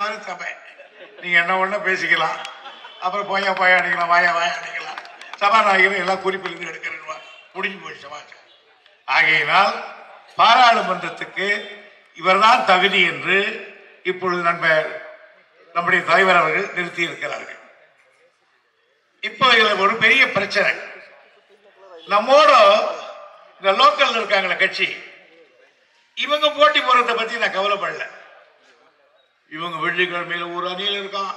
மாதிரி சபை. நீங்க என்ன ஒண்ணு பேசிக்கலாம், அப்புறம் போயா அடிக்கலாம், வாயா அடிக்கலாம். சபாநாயகர் எல்லாம் குறிப்பிலிருந்து எடுக்கிறேன், முடிஞ்சு போய் சமாச்சாரம். ஆகையினால் பாராளுமன்றத்துக்கு இவர்தான் தகுதி என்று இப்பொழுது நம்முடைய தலைவர் அவர்கள் நிறுத்தி இருக்கிறார்கள். இப்போ இதுல ஒரு பெரிய பிரச்சனை. நம்மோட இந்த லோக்கல் இருக்காங்கள கட்சி, இவங்க போட்டி போறதை பத்தி நான் கவலைப்படல. இவங்க வெள்ளிக்கிழமையில ஒரு அணியில் இருக்கான்,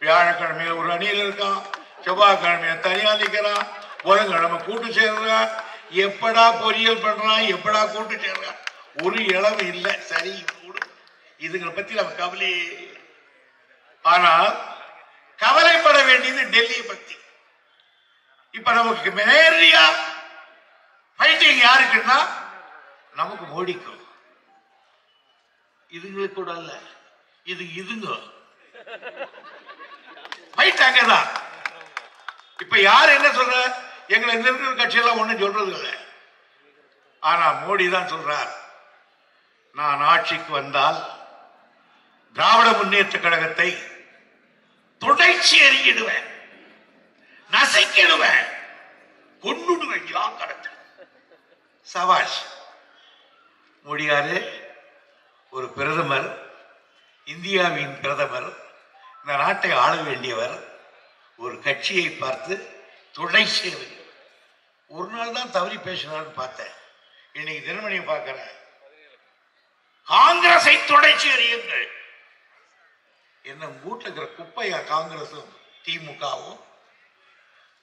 வியாழக்கிழமையில ஒரு அணியில் இருக்கான், செவ்வாய்க்கிழமையில தனியா நிற்கிறான், புதன்கிழமை கூட்டு சேர்றான், எப்படா பொறியியல் பண்றான், எப்படா கூட்டு சேர்றான், ஒரு இளவு இல்லை. சரி, இதுங்களை பத்தி நம்ம கவலை. ஆனால் கவலைப்பட வேண்டியது டெல்லியை பத்தி. இப்ப நமக்கு நேரடியா ஃபைட்டிங் யாருக்குன்னா நமக்கு மோடிக்கும். இதுங்களுக்கு கூட அல்ல, இதுங்க ஃபைட் அங்கதான். இப்ப யார் என்ன சொல்ற, எங்களை இருக்கிற கட்சியெல்லாம் ஒண்ணும் சொல்றது இல்லை. ஆனா மோடி தான் சொல்றார், நான் ஆட்சிக்கு வந்தால் திராவிட முன்னேற்ற கழகத்தை தொடர்ச்சி எறியிடுவேன், நசைக்கிடுவேன், கொன்னுடுவேன், கடத்த. சவாஷ். மோடியாரு ஒரு பிரதமர், இந்தியாவின் பிரதமர், இந்த நாட்டை ஆள வேண்டியவர். ஒரு கட்சியை பார்த்து தொடர்ச்சி ஒரு நாள் தான் தவறி பேசினார்னு பார்த்தேன். இன்னைக்கு தினமணியை பார்க்கிறேன், காங்கிரஸை தொடர்ச்சி எறியுங்கள். என்ன வீட்டில் இருக்கிற குப்பையா காங்கிரசும் திமுகவும்?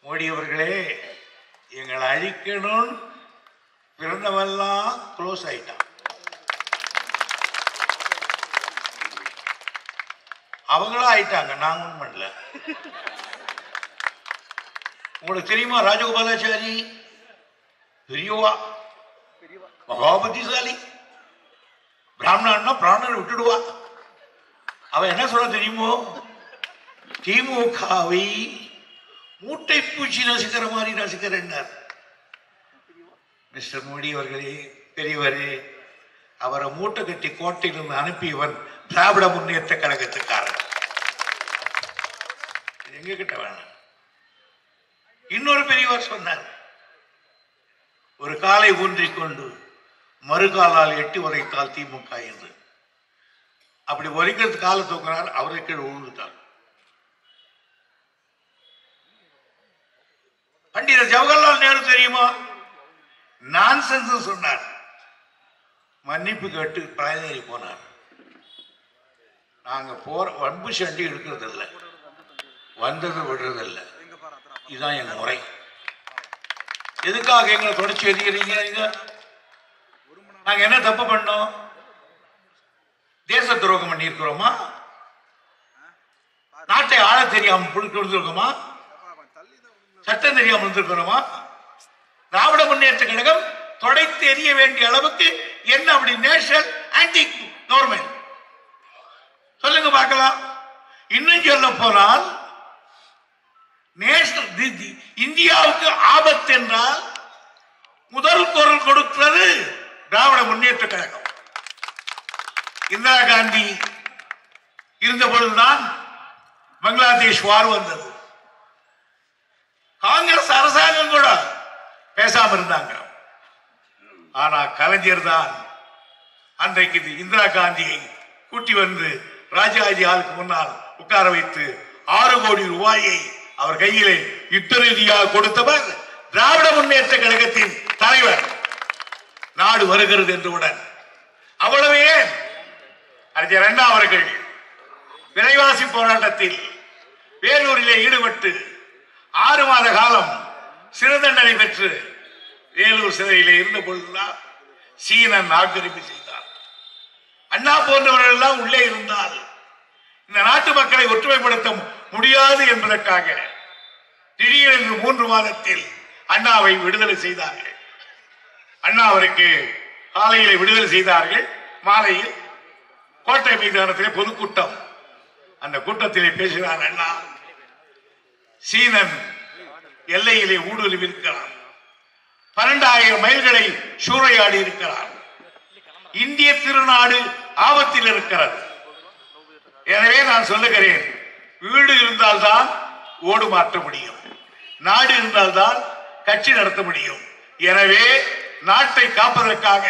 மோடி அவர்களே, எங்களை அழிக்கணும் பிறந்தவெல்லாம் க்ளோஸ் ஆயிட்டான். அவங்களும் ஆயிட்டாங்க, நாங்க ஒன்றும் பண்ணல. உங்களுக்கு தெரியுமா, ராஜகோபாலாச்சாரி பெரியவா, மகாபத்திசாலி, பிராமணன்னா பிராமணரை விட்டுடுவா. அவன் என்ன சொல்ல தெரியுமோ, திமுகவை மூட்டை பூச்சி ரசிக்கிற மாதிரி ரசிக்கிறேன்னார். மிஸ்டர் மோடி அவர்களே, பெரியவரே, அவரை மூட்டை கட்டி கோட்டையிலிருந்து அனுப்பியவன் திராவிட முன்னேற்ற கழகத்துக்காரன். எங்க கிட்ட வேணாம். இன்னொரு பெரியவர் சொன்னார், ஒரு காலை ஊன்றிக்கொண்டு மறுகாலால் எட்டி உதைத்தால் திமுக என்று. அப்படி ஒரிக்கிறது காலை தூக்கினார், அவரை கீழே விழுந்துட்டார். பண்டிதர் ஜவஹர்லால் நேரு தெரியுமா, நான்சென்ஸ் சொன்னார், மன்னிப்பு கேட்டு பழனேறி போனார். நாங்க போற வன்பு சண்டி எடுக்கிறது இல்லை, வந்தது விடுறது இல்லை. இதுதான் எங்க முறை. எதுக்காக எங்களை தொடர்ச்சி எதிர்க்கிறீங்க? நாங்க என்ன தப்பு பண்ணோம்? தேச துரோகம் பண்ணி இருக்கிறோமா? நாட்டை ஆள தெரியாம கொடுத்திருக்கோமா? சட்டம் தெரியாமல் இருந்திருக்கிறோமா? திராவிட முன்னேற்ற கழகம் தொடைத்து எறிய வேண்டிய அளவுக்கு என்ன அப்படி நேஷனல் ஆன்டி கவர்மெண்ட்? சொல்லுங்க பார்க்கலாம். இன்னும் சொல்ல போனால், இந்தியாவுக்கு ஆபத்து என்றால் முதல் குரல் கொடுக்கிறது திராவிட முன்னேற்ற கழகம். இந்திரா காந்தி இருந்த பொழுதுதான் பங்களாதேஷ் வார் வந்தது. காங்கிரஸ் அரசாங்கம் கூட பேசாம இருந்தாங்க. ஆனா கலைஞர் தான் அன்றைக்கு இந்திரா காந்தியை கூட்டி வந்து ராஜாஜி ஆளுக்கு முன்னால் உட்கார வைத்து 6 கோடி ரூபாயை அவர் கையிலே யுத்த ரீதியாக கொடுத்தவர் திராவிட முன்னேற்ற கழகத்தின் தலைவர். நாடு வருகிறது என்றுடன் அவ்வளவே அறிஞர் அண்ணா அவர்கள் விலைவாசி போராட்டத்தில் வேலூரிலே ஈடுபட்டு 6 மாத காலம் சிறை தண்டனை பெற்று வேலூர் சிறையிலே இருந்த பொழுதுதான் சீனன் ஆக்கிரமிப்பு செய்தார். அண்ணா போன்றவர்கள் எல்லாம் உள்ளே இருந்தால் இந்த நாட்டு மக்களை ஒற்றுமைப்படுத்த முடியாது என்பதற்காக திடீரென்று 3 மாதத்தில் அண்ணாவை விடுதலை செய்தார்கள். அண்ணா அவருக்கு காலையிலே விடுதலை செய்தார்கள். மாலையில் கோட்டை மைதானத்திலே பொதுக்கூட்டம். அந்த கூட்டத்திலே பேசினார் அண்ணா, சீனன் எல்லையிலே ஊடுருவி இருக்கிறான், 12,000 மைல்களை சூறையாடி இருக்கிறார், இந்திய திருநாடு ஆபத்தில் இருக்கிறது. எனவே நான் சொல்லுகிறேன், வீடு இருந்தால்தான் ஓடு மாற்ற முடியும், நாடு இருந்தால்தான் கட்சி நடத்த முடியும். எனவே நாட்டை காப்பதற்காக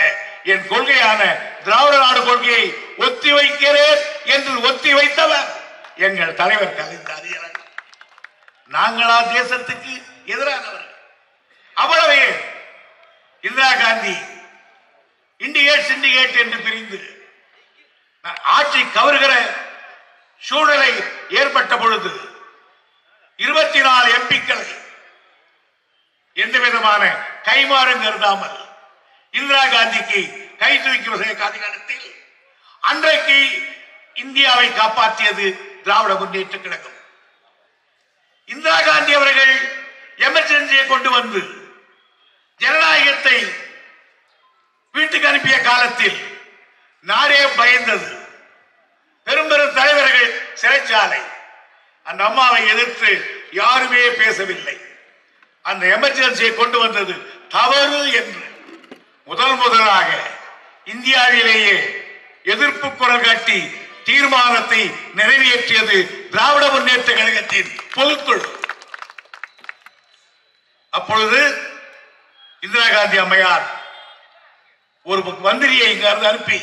என் கொள்கையான திராவிட நாடு கொள்கையை ஒத்தி வைக்கிறேன் என்று ஒத்தி வைத்தவர் எங்கள் தலைவர் கலைஞர். நாங்களா தேசத்துக்கு எதிரானவர்கள்? அவ்வளவே இந்திரா காந்தி இண்டிகேட் சிண்டிகேட் என்று பிரிந்து ஆட்சி கவர்கிற சூழ்நிலை ஏற்பட்ட பொழுது 24 எம்பிக்களை எந்த விதமான கைமாறும் கருதாமல் இந்திரா காந்திக்கு கை தூக்கி காலத்தில் அன்றைக்கு இந்தியாவை காப்பாற்றியது திராவிட முன்னேற்ற கழகம். இந்திரா காந்தி அவர்கள் எமர்ஜென்சியை கொண்டு வந்து ஜனநாயகத்தை வீட்டுக்கு அனுப்பிய காலத்தில் நாடே பயந்தது. பெரும் பெரும் தலைவர்கள் சிறைச்சாலை. அந்த அம்மாவை எதிர்த்து யாருமே பேசவில்லை. அந்த எமர்ஜென்சியை கொண்டு வந்தது தவறு என்று முதலாக இந்தியாவிலேயே எதிர்ப்பு குரல் காட்டி தீர்மானத்தை நிறைவேற்றியது திராவிட முன்னேற்ற கழகத்தின் பொதுக்குழு. அப்பொழுது இந்திரா காந்தி அம்மையார் ஒரு மந்திரியை இங்கிருந்து அனுப்பி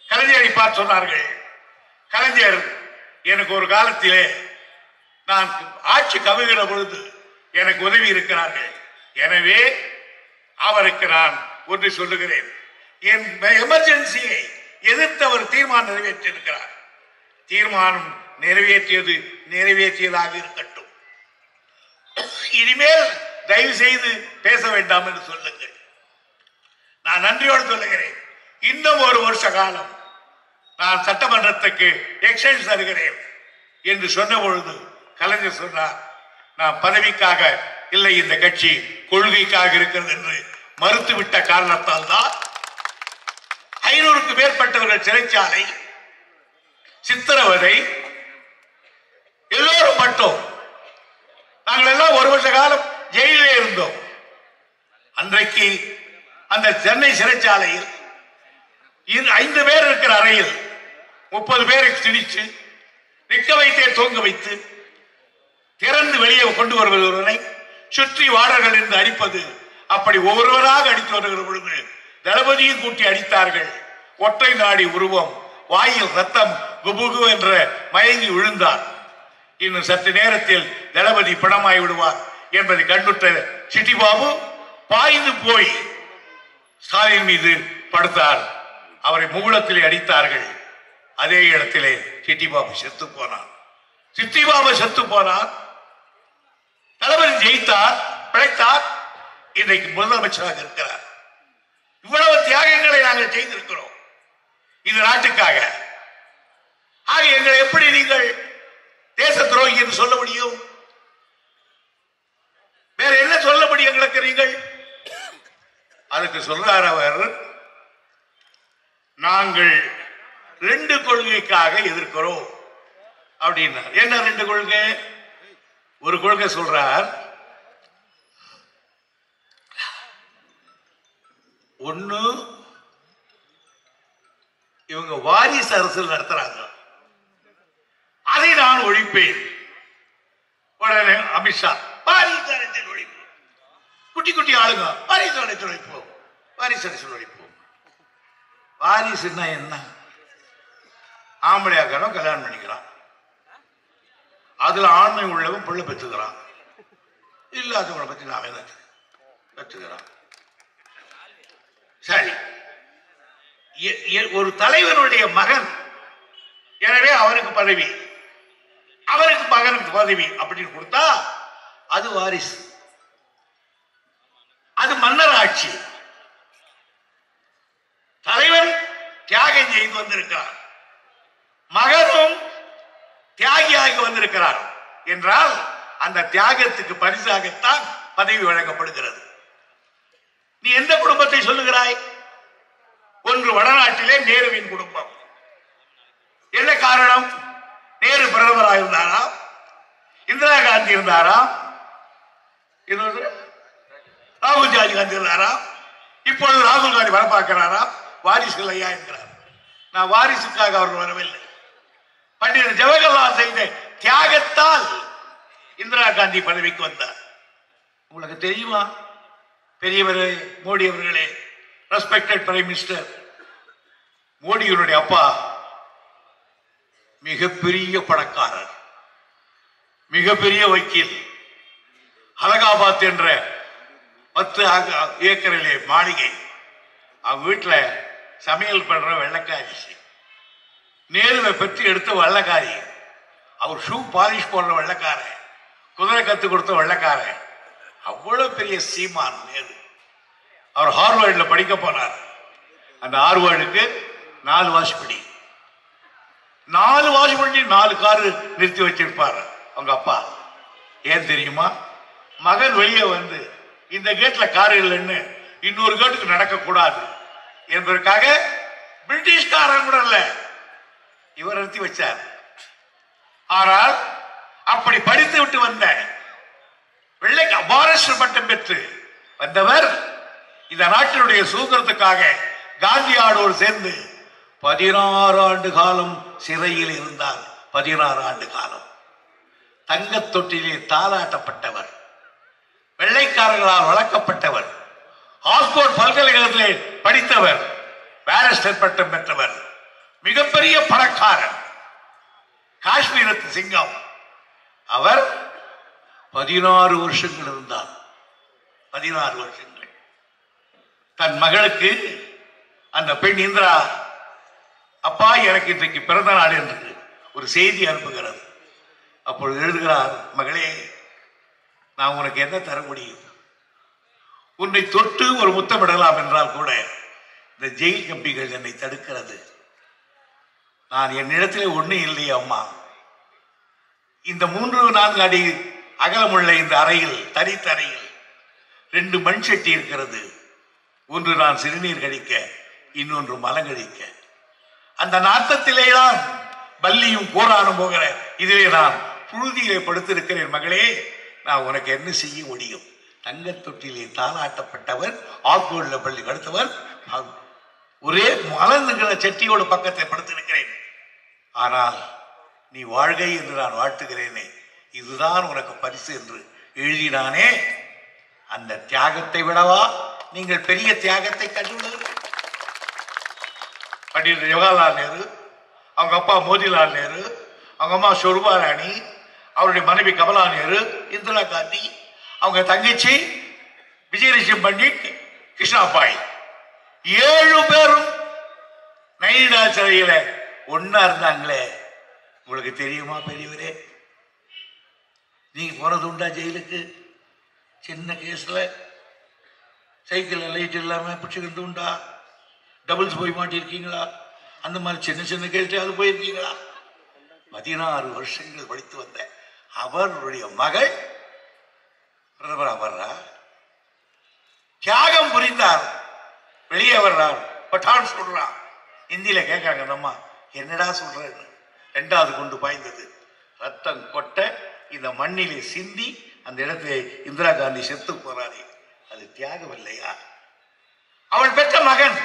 கலைஞரை பார்த்து சொன்னார்கள், கலைஞர் எனக்கு ஒரு காலத்திலே நான் ஆட்சி கவிழ்கிற பொழுது எனக்கு உதவி இருக்கிறார்கள். எனவே அவருக்கு நான் ஒன்று சொல்லுகிறேன், என் எமர்ஜென்சியை எதிர்த்து அவர் தீர்மானம் நிறைவேற்றியிருக்கிறார். தீர்மானம் நிறைவேற்றியதாக இருக்கட்டும். இனிமேல் தயவு செய்து பேச வேண்டாம் என்று சொல்லுங்கள். நான் நன்றியோடு சொல்லுகிறேன். இன்னும் ஒரு வருஷ காலம் நான் சட்டமன்றத்துக்கு எக்ஸ்டென்ஷன் தருகிறேன் என்று சொன்ன பொழுது கலைஞர் சொன்னார், நான் பதவிக்காக இல்லை, இந்த கட்சி கொள்கைக்காக இருக்கிறது என்று மறுத்துவிட்ட காரணத்தால் தான் 500க்கு மேற்பட்டவர்கள் சிறைச்சாலை, சித்திரவதை, எல்லோரும் பட்டோம். நாங்கள் எல்லாம் ஒரு வருஷ காலம் ஜெயிலே இருந்தோம். அன்றைக்கு அந்த சென்னை சிறைச்சாலையில் 5 பேர் இருக்கிற அறையில் 30 பேரை திணிச்சு நிற்க வைத்தே தூங்க வைத்து திறந்து வெளியே கொண்டு வருவது ஒருவனை சுற்றி வாடர்கள் என்று அடிப்பது. அப்படி ஒவ்வொருவராக அடித்து வருகிற பொழுது தளபதியும் கூட்டி அடித்தார்கள். ஒற்றை நாடி உருவம், வாயில் ரத்தம் குபுகு என்ற மயங்கி விழுந்தார். இன்னும் சற்று நேரத்தில் தளபதி பிணமாய் விடுவார் என்பதை கண்டுட்ட சிட்டிபாபு பாய்ந்து போய் ஸ்டாலின் மீது படுத்தார். அவரை முகுளத்திலே அடித்தார்கள். அதே இடத்திலே சிட்டிபாபு செத்து போனார். சிட்டிபாபு செத்து போனார். தளபதி ஜெயித்தார், பிழைத்தார். இன்றைக்கு முதலமைச்சராக இருக்கிறார். இவ்வளவு தியாகங்களை நாங்கள் செய்திருக்கிறோம் இந்த நாட்டுக்காக. ஆக எங்களை எப்படி நீங்கள் தேச துரோகி என்று சொல்ல முடியும்? வேற என்ன சொல்ல முடியும் எங்களுக்கு? நீங்கள் அதுக்கு சொல்றார் அவர், நாங்கள் 2 கொள்கைக்காக எதிர்க்கிறோம் அப்படின்னா. என்ன 2 கொள்கை? ஒரு கொள்கை சொல்றார், ஒண்ணு இவங்க வாரிசு அரசியல் நடத்துறாங்க, அதை நான் ஒழிப்பேன். உடனே அமித்ஷா வாரிசு அரசியல் ஒழிப்பு, குட்டி குட்டி ஆளுங்க வாரிசு அரசியல் ஒழிப்போம், வாரிசு அரசியல் ஒழிப்போம். வாரிசுன்னா என்ன? ஆம்பளையாக்காரன் கல்யாணம் பண்ணிக்கிறான், அதுல ஆண்மை உள்ளவன் பிள்ளை பெற்றுக்கிறான், இல்லாதவங்களை பத்தி நாம என்ன பெற்றுக்கிறான். சரி, ஒரு தலைவனுடைய மகன், எனவே அவருக்கு பதவி, அவருக்கு மகனுக்கு பதவி அப்படின்னு கொடுத்தா அது வாரிசு, அது மன்னர் ஆட்சி. தலைவன் தியாகம் செய்து வந்திருக்கிறார், மகனும் தியாகியாக வந்திருக்கிறார் என்றால் அந்த தியாகத்துக்கு பரிசாகத்தான் பதவி வழங்கப்படுகிறது. நீ எந்த குடும்பத்தை சொல்லுகிறாய்? ஒன்று வடநாட்டிலே நேருவின் குடும்பம். என்ன காரணம்? நேரு பிரதமராக இருந்தாரா, இந்திரா காந்தி இருந்தாரா, ராகுல் காந்தி இருந்தாரா, இப்பொழுது ராகுல் காந்தி வர பார்க்கிறாரா? வாரிசு இல்லையா என்கிறார். நான் வாரிசுக்காக அவர் வரவில்லை, ஜவஹர்லால் செய்த தியாகத்தால் இந்திரா காந்தி பதவிக்கு வந்தார். உங்களுக்கு தெரியுமா பெரியவரே மோடி அவர்களே, ரெஸ்பெக்டட் பிரைம் மினிஸ்டர், மோடியினுடைய அப்பா மிகப்பெரிய பணக்காரர், மிகப்பெரிய வக்கீல். அலகாபாத் என்ற 10 ஏக்கரிலே மாளிகை, அவங்க வீட்டில் சமையல் பண்ற வெள்ளக்காரி, நேருவை பற்றி எடுத்த வெள்ளக்காரி, அவர் ஷூ பாலிஷ் போடுற வெள்ளக்காரன், குதிரை கத்து கொடுத்த வெள்ளக்காரன், அவ்வளவு பெரிய சீமான் நேரு. அவர் ஹார்வர்டில் படிக்க போனார். அந்த ஹார்வர்டுக்கு 4 வாசப்படி, 4 வாசப்படி 4 காரு நிறுத்தி வச்சிருப்பார் அவங்க அப்பா. ஏன் தெரியுமா? மகன் வெளியே வந்து இந்த கேட்ல கார் இல்லைன்னு இன்னொரு கேட்டுக்கு நடக்க கூடாது என்பதற்காக பிரிட்டிஷ்காரன் கூட இல்ல, இவர் நிறுத்தி வச்சார். ஆனால் அப்படி படித்து விட்டு வந்த வெள்ளைக்கு அபாரஸ்டர் பட்டம் பெற்று வந்தவர் இந்த நாட்டினுடைய சுதந்திரத்துக்காக காந்தியாடோடு சேர்ந்து 16 ஆண்டு காலம் சிறையில் இருந்தார். 16 ஆண்டு காலம் தங்கத் தொட்டிலே தாளாட்டப்பட்டவர், வெள்ளைக்காரர்களால் வளர்க்கப்பட்டவர், ஆக்ஸ்போர்ட் பல்கலைக்கழகத்திலே படித்தவர், பாரிஸ்டர் பட்டம் பெற்றவர், மிகப்பெரிய பணக்காரர், காஷ்மீரத்து சிங்கம். அவர் 16 வருஷங்கள் இருந்தார். 16 வருஷங்கள். தன் மகளுக்கு அந்த பெண் இந்திரா, அப்பா எனக்கு இன்றைக்கு பிறந்த நாள் என்று ஒரு செய்தி அனுப்புகிறது. அப்பொழுது எழுதுகிறார், மகளே நான் உனக்கு என்ன தர முடியும்? உன்னை தொட்டு ஒரு முத்தமிடலாம் என்றால் கூட இந்த ஜெயில் கம்பிகள் என்னை தடுக்கிறது. நான் என்னிடத்திலே ஒன்றும் இல்லையே அம்மா. இந்த 3-4 அடி அகலமுள்ள இந்த அறையில், தனித்தறையில் 2 மண் சட்டி இருக்கிறது. ஒன்று நான் சிறுநீர் கழிக்க, இன்னொன்று மலங்கழிக்க. அந்த நாட்டத்திலேதான் பல்லியும் கூறானும் போகிற இதிலே நான் புழுதியிலே படுத்திருக்கிறேன். மகளே நான் உனக்கு என்ன செய்ய முடியும்? தங்கத் தொட்டிலே தாளாட்டப்பட்டவர், ஆக்ஸ்போர்ட்ல பள்ளி கடுத்தவர், ஒரே மலர்ந்துகிற சட்டியோட பக்கத்தை படுத்திருக்கிறேன். ஆனால் நீ வாழ்கை என்று நான் வாழ்த்துகிறேனே, இதுதான் உனக்கு பரிசு என்று எழுதினானே. அந்த தியாகத்தை விடவா நீங்கள் பெரிய தியாகத்தை கண்டுள்ளது? பண்டிட் ஜவஹர்லால் நேரு, அவங்க அப்பா மோதிலால் நேரு, அவங்க அம்மா ஷோபா ராணி, அவருடைய மனைவி கமலா நேரு, இந்திரா காந்தி, அவங்க தங்கச்சி விஜயலட்சுமி பண்டிட், கிருஷ்ணாபாய், 7 பேரும் நைனிடா சிறையில ஒன்னா இருந்தாங்களே. உங்களுக்கு தெரியுமா பெரியவரே? நீங்க போனது உண்டா ஜெயிலுக்கு? சின்ன கேஸ்ல சைக்கிள் லைட் இல்லாம பிடிச்சிக்கிட்டு உண்டா? டபுள்ஸ் போய் மாட்டிருக்கீங்களா? அந்த மாதிரி சின்ன சின்ன கேள்வி போயிருக்கீங்களா? 16 வருஷங்கள் படித்து வந்த அவருடைய மகள் பிரதமர் வர்றா, தியாகம் புரிந்தார், வெளியே வர்றார், பட்டான் சொல்றான். இந்தியில கேட்காங்க, நம்ம என்னடா சொல்றேன்னு. 2வது கொண்டு பாய்ந்தது, ரத்தம் கொட்ட இந்த மண்ணிலே சிந்தி அந்த இடத்திலே இந்திரா காந்தி செத்து போறாரு. அது தியாகம் இல்லையா? அவள் பெற்ற மகன்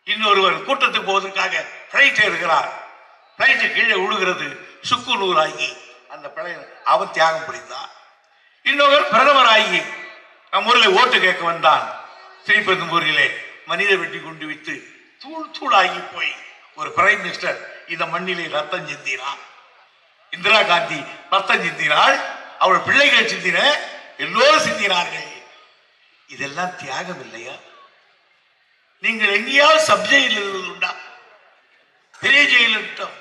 இன்னொருவர் கூட்டத்துக்கு போவதற்காக பிளைட் எடுக்கிறார். பிளைட்டு கீழே விழுகிறது, சுக்கு நூறாகி அந்த பிள்ளை அவன் தியாகம் புரிந்தான். இன்னொருவர் பிரதமர் ஆகி நம் ஊரில் ஓட்டு கேட்க வந்தான். ஸ்ரீபெரும்பூரிலே மனித வெட்டி கொண்டு விட்டு தூள் தூளாகி போய் ஒரு பிரைம் மினிஸ்டர் இந்த மண்ணிலே ரத்தம் சிந்தினான். இந்திரா காந்தி ரத்தம் சிந்தினாள், அவள் பிள்ளைகள் சிந்தின, எல்லோரும் சிந்தினார்கள். இதெல்லாம் தியாகம் இல்லையா? நீங்கள் எங்கேயாவது சப் ஜெயிலில் உண்டா? பெரிய ஜெயில் விட்டோம்.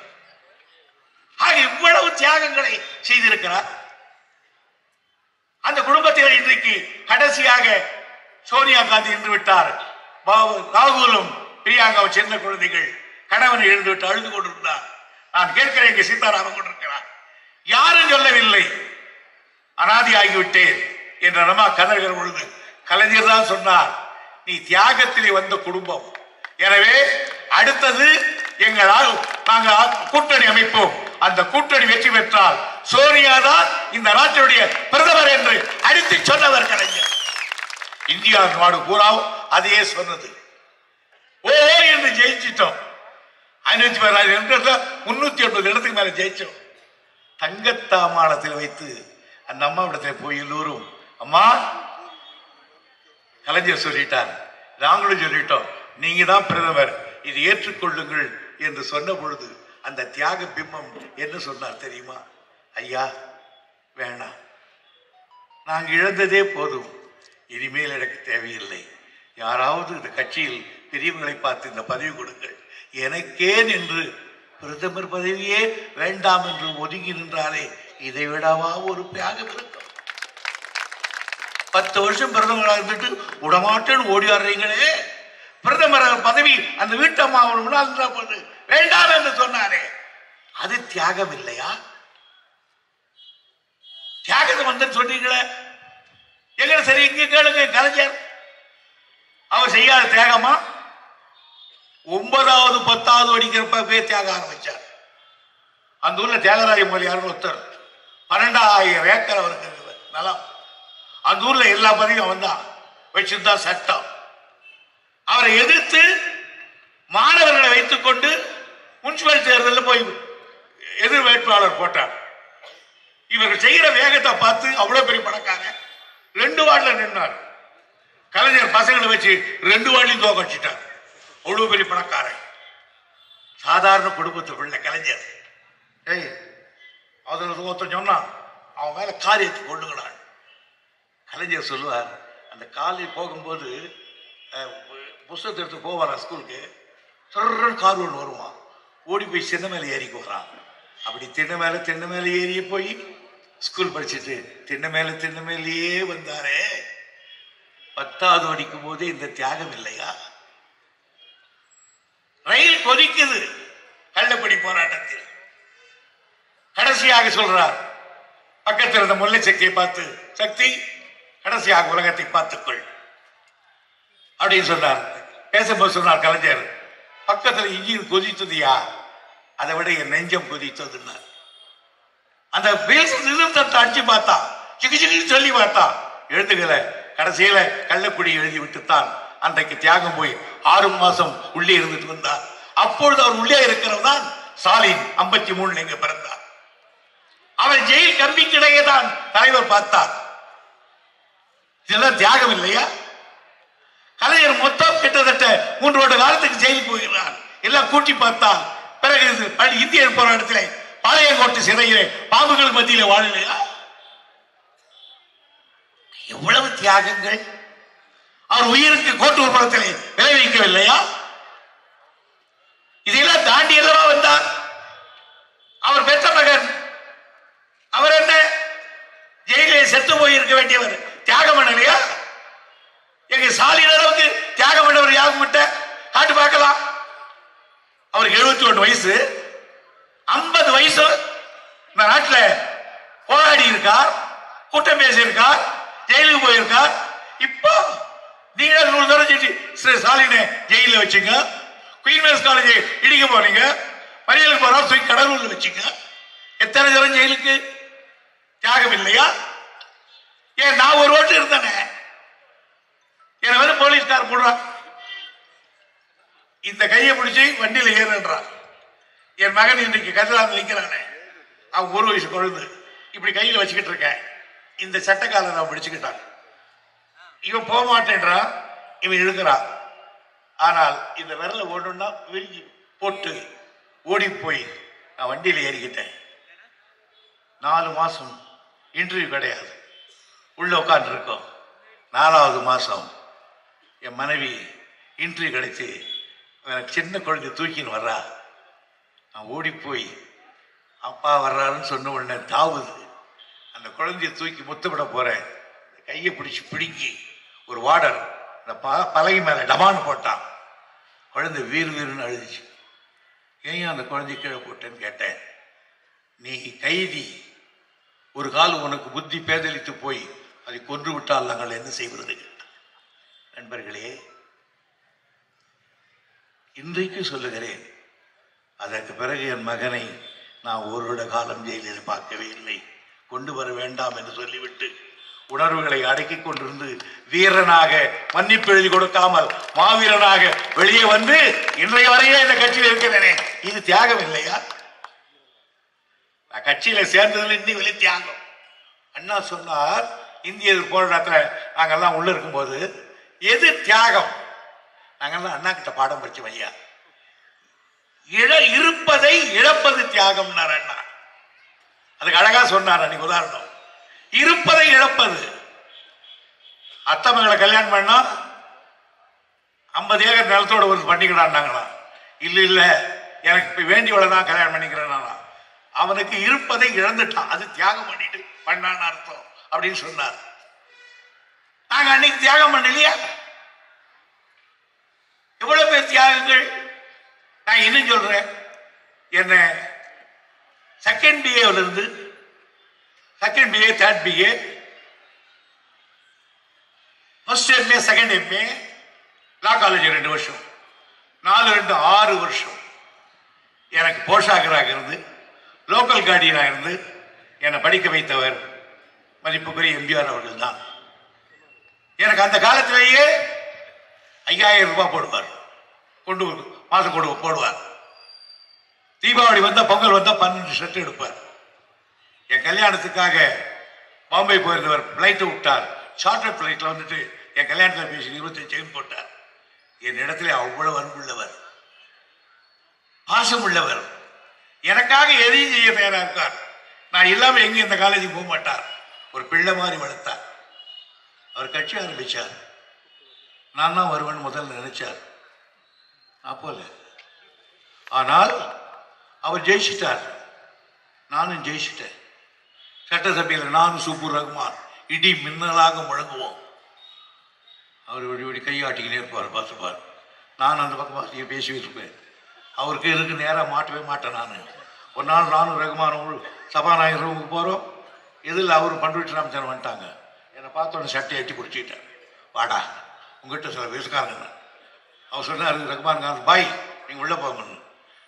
இவ்வளவு தியாகங்களை செய்திருக்கிறார். அந்த குடும்பத்தில் இன்றைக்கு கடைசியாக சோனியா காந்தி இருந்து விட்டார். ராகுலும் பிரியாங்காவும் சேர்ந்த குழந்தைகள் கணவனை எழுந்து விட்டு அழுது கொண்டிருந்தார். நான் கேட்கிறேன், இங்கே சீதாராமன் கொண்டிருக்கிறார், யாரும் சொல்லவில்லை அனாதி ஆகிவிட்டேன் என்ற நம்ம கதறுகிற பொழுது கலைஞர் தான் சொன்னார், நீ தியாகத்திலே வந்த குடும்பம், எனவே அடுத்தது எங்களால் நாங்கள் கூட்டணி அமைப்போம், அந்த கூட்டணி வெற்றி பெற்றால் சோனியா தான் இந்த நாட்டினுடைய பிரதமர் என்று அடித்து சொன்னவர் கலைஞர். இந்தியா நாடு பூராவும் அதையே சொன்னது. ஓ என்று ஜெயிச்சிட்டோம். 380 மேல ஜெயிச்சோம். தங்கத்தாமாளத்தில் வைத்து அந்த அம்மாவிடத்தில் போய் எல்லோரும், அம்மா கலைஞர் சொல்லிட்டார், நாங்களும் சொல்லிட்டோம், நீங்க தான் பிரதமர், இது ஏற்றுக்கொள்ளுங்கள் என்று சொன்ன பொழுது அந்த தியாக பிம்பம் என்ன சொன்னார் தெரியுமா? ஐயா வேணாம், நாங்கள் இழந்ததே போதும், இனிமேல் எனக்கு தேவையில்லை, யாராவது இந்த கட்சியில் பெரியவங்களை பார்த்து இந்த பதவி கொடுங்கள், எனக்கேன் என்று பிரதமர் பதவியே வேண்டாம் என்று ஒதுங்கி நின்றாரே, இதை விடவா ஒரு தியாகம் இருக்கும்? 10 வருஷம் பிரதமராக இருந்துட்டு விடமாட்டேன்னு ஓடி வர்றீங்களே, பிரதமர் பதவி அந்த வீட்டம்மா முன்னால் வேண்டாம் என்று சொன்னாரே, அது தியாகம் இல்லையா? தியாகத்தை வந்து சொன்னீங்களே, எங்க சரி இங்க கேளுங்க, கலைஞர் அவர் செய்யாத தியாகமா? 9வது 10வது படிக்கிறப்ப தியாகம் ஆரம்பிச்சார். அந்த ஊர்ல தியாகராஜ மொழியார் ஒருத்தர் 12,000 ஏக்கர் அவருக்கு நிலம், அந்த ஊர்ல எல்லா பதிவும் வந்தான், வச்சிருந்தா சட்டம். அவரை எதிர்த்து மாணவர்களை வைத்துக் கொண்டு முனிசிபல் தேர்தலில் போய் எதிர் வேட்பாளர் போட்டார். இவர்கள் செய்கிற வேகத்தை பார்த்து அவ்வளவு பெரிய பணக்காரங்க 2 வார்டுல நின்றார். கலைஞர் பசங்களை வச்சு 2 வார்டுலையும் தோக்கடிச்சிட்டார். அவ்வளவு பெரிய பணக்காரன், சாதாரண குடும்பத்து பிள்ளை கலைஞர். அதில் ஒருத்தன் சொன்னான், அவன் மேல காரியத்தை கொண்டுகிறான். கலைஞர் சொல்லுவார், அந்த காலையில் போகும்போது புஸ்தகத்தை எடுத்து போவாரா ஸ்கூலுக்கு, சொல்றன்னு கார் ஒன்று வருவான், ஓடி போய் சின்ன மேலே ஏறிக்கு வரான். அப்படி திண்ணை மேலே ஏறிய போய் ஸ்கூல் படிச்சுட்டு திண்ணை மேலேயே வந்தாரே, 10வது படிக்கும் போதே இந்த தியாகம் இல்லையா? ரயில் கொதிக்குது கள்ளப்படி போராட்டத்தில். கடைசியாக சொல்றார், பக்கத்தில் இருந்த முல்லை சக்தியை பார்த்து, சக்தி கடைசியாக உலகத்தை பார்த்துக்கொள் அப்படின்னு சொன்னார். பேசும்போது சொன்னார் கலைஞர், பக்கத்தில் இன்ஜின் கொதித்ததுயா, அதை விட என் நெஞ்சம் கொதித்ததுன்னார். அந்த நிறுத்தத்தை அடிச்சு பார்த்தா, சிக்கு சொல்லி பார்த்தா எழுதுகளை கடைசியில கள்ளக்குடி எழுதி விட்டுத்தான் அன்றைக்கு தியாகம் போய் 6 மாசம் உள்ளே இருந்துட்டு வந்தார். அப்பொழுது அவர் உள்ளே இருக்கிறவர் தான் ஸ்டாலின். 53 இங்க பிறந்தார். அவர் ஜெயில் கம்பிக்கிடையே தான் தலைவர் பார்த்தார். இதெல்லாம் தியாகம் இல்லையா? கலைஞர் மொத்தம் கிட்டத்தட்ட 3 வருட காலத்துக்கு ஜெயிலுக்கு போகிறார். எல்லாம் கூட்டி பார்த்தால் பிறகு இந்திய போராட்டத்திலே பாளையங்கோட்டை சிறையிலே பாம்புகளுக்கு மத்தியிலே வாழலையா? எவ்வளவு தியாகங்கள்! அவர் உயிருக்கு கோட்டூர் புறத்திலே விளைவிக்கவில்லையா? இதையெல்லாம் தாண்டி அல்லவா வந்தார். அவர் பெற்ற மகன், அவர் என்ன ஜெயிலே செத்து போயிருக்க வேண்டியவர், தியாகம் பண்ணலையா? எங்க ஸ்டாலின் அளவுக்கு தியாகம் பண்ணவர் யாரும் விட்ட காட்டு பார்க்கலாம். அவருக்கு 71 வயசு, 50 வயசு இந்த நாட்டில் போராடி இருக்கார், கூட்டம் பேசியிருக்கார், ஜெயிலுக்கு போயிருக்கார். இப்போ நீங்க 100 தடவை ஸ்டாலினை ஜெயில வச்சுங்க, குயின்மேஸ் காலேஜ் இடிக்க போறீங்க, மறியலுக்கு போறா தூக்கி கடலூர்ல வச்சுங்க. எத்தனை தரம் ஜெயிலுக்கு? தியாகம் இல்லையா? ஏன் நான் ஒரு ஓட்டு இருந்தேனே, என்னை வந்து போலீஸ்கார் போடுறான், இந்த கையை பிடிச்சி வண்டியில ஏறுன்றான். என் மகன் இன்றைக்கு கதிராந்து நிற்கிறானே, அவன் 1 வயசு குழந்தை, இப்படி கையில வச்சுக்கிட்டு இருக்கேன், இந்த சட்டக்கால நான் பிடிச்சுக்கிட்டான். இவன் போக மாட்டேன்றான், இவன் இழுக்கிறான். ஆனால் இந்த விரல ஓடணும்னா விரிஞ்சி போட்டு ஓடி போய் நான் வண்டியில ஏறிக்கிட்டேன். 4 மாசம் இன்டர்வியூ கிடையாது, உள்ள உட்கார்ந்து இருக்கோம். 4வது மாசம் என் மனைவி இன்டர்வியூ கிடைச்சி எனக்கு சின்ன குழந்தை தூக்கின்னு வர்றா. நான் ஓடி போய் அப்பா வர்றாருன்னு சொன்ன உடனே தாவுது. அந்த குழந்தைய தூக்கி முத்தமிட போறேன், கையை பிடிச்சி பிடுங்கி ஒரு வார்டர் அந்த பலகை மேல டமான்னு போட்டான். குழந்தை வீர்னு அழுதுச்சு. ஏன் அந்த குழந்தை கீழே போட்டேன்னு கேட்டேன். நீ கைதி, ஒரு காலம் உனக்கு புத்தி பேதலித்து போய் அதை கொன்று விட்டால் நாங்கள் என்ன செய்வது கேட்டான். நண்பர்களே, இன்றைக்கு சொல்லுகிறேன், அதற்கு பிறகு என் மகனை நான் 1 வருட காலம் ஜெயிலில் பார்க்கவே இல்லை. கொண்டு வர வேண்டாம் என்று சொல்லிவிட்டு உணர்வுகளை அடக்கிக் கொண்டிருந்து வீரனாக மன்னிப்பு எழுதி கொடுக்காமல் மாவீரனாக வெளியே வந்து இன்றைய வரையிலே இந்த கட்சியில் இருக்கிறேனே, இது தியாகம் இல்லையா? கட்சியில சேர்ந்ததுல இன்னும் வெளி தியாகம். அண்ணா சொன்னார், இந்திய போராட்டத்துல நாங்கெல்லாம் உள்ள இருக்கும்போது எது தியாகம்? நாங்கெல்லாம் அண்ணா கிட்ட பாடம் படிச்சோம் ஐயா. இருப்பதை இழப்பது தியாகம் அண்ணா. அதுக்கு அழகா சொன்னார் அன்னைக்கு உதாரணம். இருப்பதை இழப்பது. அத்தமங்களை கல்யாணம் பண்ணா 50 ஏக்கர் நிலத்தோடு வந்து பண்ணிக்கிறான்னாங்களா? இல்ல இல்ல, எனக்கு இப்ப வேண்டியவளதான் கல்யாணம் பண்ணிக்கிறேன். அவனுக்கு இருப்பதை இழந்துட்டான், அது தியாகம் பண்ணிட்டு பண்ணான்னு அர்த்தம் அப்படின்னு சொன்னார். நாங்க அன்னைக்கு தியாகம் பண்ணலையா? எவ்வளவு பேர் தியாகங்கள். நான் இன்னும் சொல்றேன், என்ன செகண்ட் பிஏல இருந்து second BA, third BA, first MA, second MA, law college 2 வருஷம், 4 2 6 வருஷம் எனக்கு போஷாக்கராக இருந்து லோக்கல் கார்டியனாக இருந்து என்னை படிக்க வைத்தவர் மதிப்புக்குரிய எம்ஜிஆர் அவர்கள் தான். எனக்கு அந்த காலத்திலேயே 5000 ரூபாய் போடுவார், கொண்டு மாசம் போடுவார். தீபாவளி வந்தா, பொங்கல் வந்தா 12 ஷர்ட் எடுப்பார். என் கல்யாணத்துக்காக பாம்பே போயிருந்தவர் பிளைட் விட்டார். சார்ட்டர் பிளைட்ல வந்துட்டு என் கல்யாணத்தில் பேசி 25 செயின் போட்டார். என் இடத்துல அவ்வளவு அன்புள்ளவர், பாசம் உள்ளவர், எனக்காக எதையும் செய்ய தயாரா இருக்கார். நான் இல்லாம எங்க இந்த காலேஜுக்கு போக மாட்டார். ஒரு பிள்ளை மாதிரி வளர்த்தார். அவர் கட்சி ஆரம்பிச்சார், நான் தான் வருவேன் முதல்ல நினைச்சார். நான் போல. ஆனால் அவர் ஜெயிச்சிட்டார், நானும் ஜெயிச்சிட்டேன். சட்டசபையில் நானும் சூப்பர் ரகுமான் இடி மின்னலாக முழங்குவோம். அவர் இப்படி கையாட்டிக்கிட்டே இருப்பார், பார்த்துப்பார். நான் அந்த பக்கம் பேசிட்டு இருப்பேன். அவருக்கு இருக்கு நேராக மாட்டவே மாட்டேன். நான் ஒரு நாள் நானும் ரகுமானும் சபாநாயகர் ரூமுக்கு போகிறோம். எதில் அவர் பண்ருட்டி ராமச்சந்திரன் வந்துட்டாங்க. என்னை பார்த்தோன்னே சட்டையை எட்டி பிடிச்சிக்கிட்டேன். வாடா, உங்ககிட்ட சில பேசுக்காரங்க. அவர் சொன்னார், ரகுமான் கான் பாய் நீங்கள் உள்ளே போங்கன்னு.